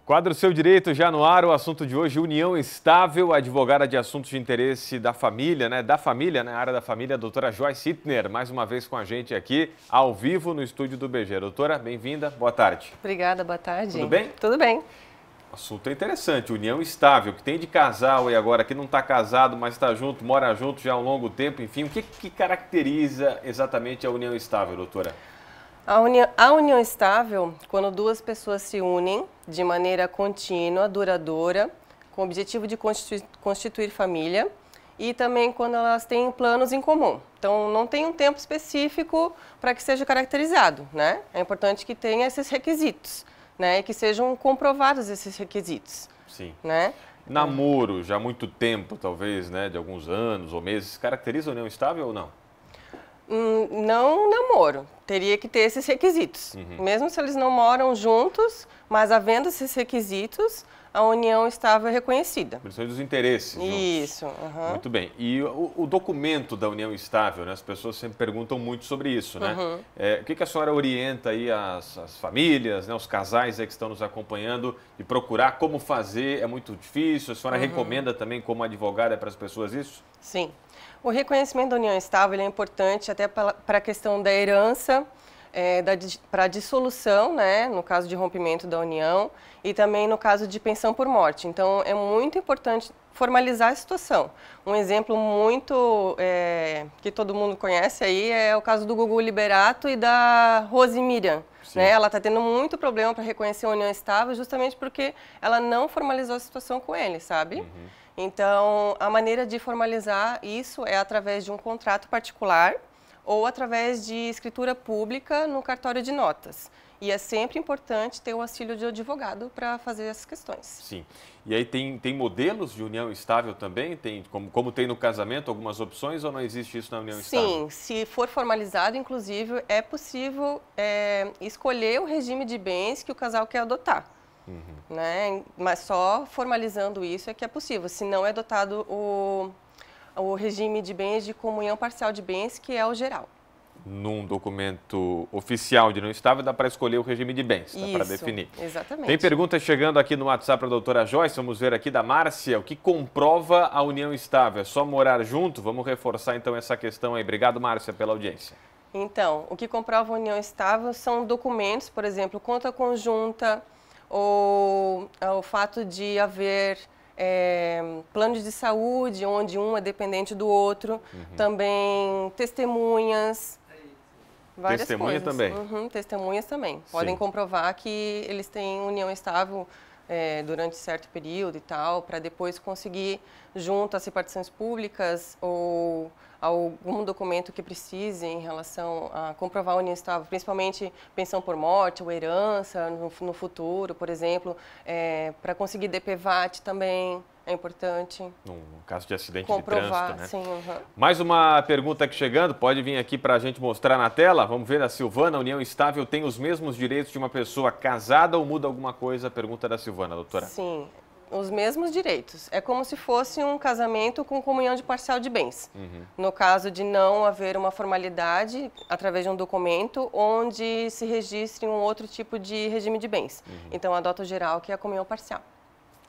Quadro Seu Direito já no ar, o assunto de hoje, união estável, advogada de assuntos de interesse da família, área da família, a doutora Joyce Hittner, mais uma vez com a gente aqui, ao vivo no estúdio do BG. Doutora, bem-vinda, boa tarde. Obrigada, boa tarde. Tudo bem? Tudo bem. O assunto é interessante, união estável, que tem de casal e agora que não está casado, mas está junto, mora junto já há um longo tempo, enfim, o que caracteriza exatamente a união estável, doutora? A união estável, quando duas pessoas se unem de maneira contínua, duradoura, com o objetivo de constituir família e também quando elas têm planos em comum. Então, não tem um tempo específico para que seja caracterizado, né? É importante que tenha esses requisitos, né? E que sejam comprovados esses requisitos. Sim. Né? Namoro, já há muito tempo, talvez, né? De alguns anos ou meses, caracteriza a união estável ou não? Não namoro, teria que ter esses requisitos. Mesmo se eles não moram juntos, mas havendo esses requisitos, a união estável é reconhecida. Questões dos interesses juntos. Isso. Muito bem. E o documento da união estável, né? As pessoas sempre perguntam muito sobre isso, né? O que a senhora orienta aí as famílias, né? Os casais aí que estão nos acompanhando e procurar como fazer? É muito difícil? A senhora recomenda também como advogada para as pessoas isso? Sim. O reconhecimento da união estável é importante até para a questão da herança, para a dissolução, né, no caso de rompimento da união, e também no caso de pensão por morte. Então, é muito importante formalizar a situação. Um exemplo muito que todo mundo conhece aí é o caso do Gugu Liberato e da Rose Miriam. Né? Ela está tendo muito problema para reconhecer a união estável justamente porque ela não formalizou a situação com ele, sabe? Então, a maneira de formalizar isso é através de um contrato particular ou através de escritura pública no cartório de notas. E é sempre importante ter o auxílio de advogado para fazer essas questões. Sim. E aí tem modelos de união estável também? Tem, como tem no casamento, algumas opções ou não existe isso na união estável? Sim, se for formalizado, inclusive, é possível escolher o regime de bens que o casal quer adotar. Né? Mas só formalizando isso é que é possível, se não é adotado o regime de bens de comunhão parcial de bens, que é o geral. Num documento oficial de união estável dá para escolher o regime de bens, dá para definir. Exatamente. Tem perguntas chegando aqui no WhatsApp para a doutora Joyce, vamos ver aqui da Márcia, o que comprova a união estável? É só morar junto? Vamos reforçar então essa questão aí. Obrigado, Márcia, pela audiência. Então, o que comprova a união estável são documentos, por exemplo, conta conjunta, ou o fato de haver planos de saúde, onde um é dependente do outro, também testemunhas, várias coisas. Também? Testemunhas também. Podem comprovar que eles têm união estável durante certo período e tal, para depois conseguir, junto às repartições públicas ou algum documento que precise em relação a comprovar a união estável, principalmente pensão por morte ou herança no futuro, por exemplo, para conseguir DPVAT também é importante. No caso de acidente comprovar, de trânsito, né? Sim, Mais uma pergunta aqui chegando, pode vir aqui para a gente mostrar na tela. Vamos ver a Silvana, a união estável tem os mesmos direitos de uma pessoa casada ou muda alguma coisa? Pergunta da Silvana, doutora. Sim. Os mesmos direitos. É como se fosse um casamento com comunhão de parcial de bens. No caso de não haver uma formalidade através de um documento onde se registre um outro tipo de regime de bens. Então, adota o geral, que é a comunhão parcial.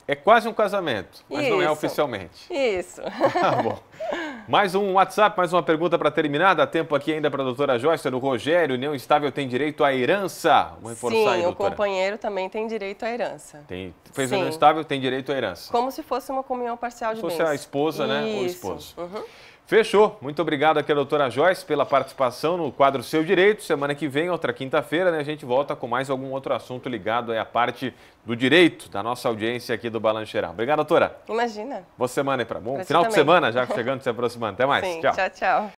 É quase um casamento, mas não é oficialmente. Isso. Tá bom. Mais um WhatsApp, mais uma pergunta para terminar. Dá tempo aqui ainda para a doutora Joyce, do Rogério. União estável tem direito à herança? Vamos reforçar aí, doutora. Sim, o companheiro também tem direito à herança. Fez união estável, tem direito à herança. Como se fosse uma comunhão parcial de bens. Se fosse a esposa, né? Ou o esposo. Fechou. Muito obrigado aqui a doutora Joyce pela participação no quadro Seu Direito. Semana que vem, outra quinta-feira, né, a gente volta com mais algum outro assunto ligado aí à parte do direito da nossa audiência aqui do Balanço Geral. Obrigado, doutora. Imagina. Boa semana aí para bom. Final de semana já chegando, se aproximando. Até mais. Sim, tchau. Tchau.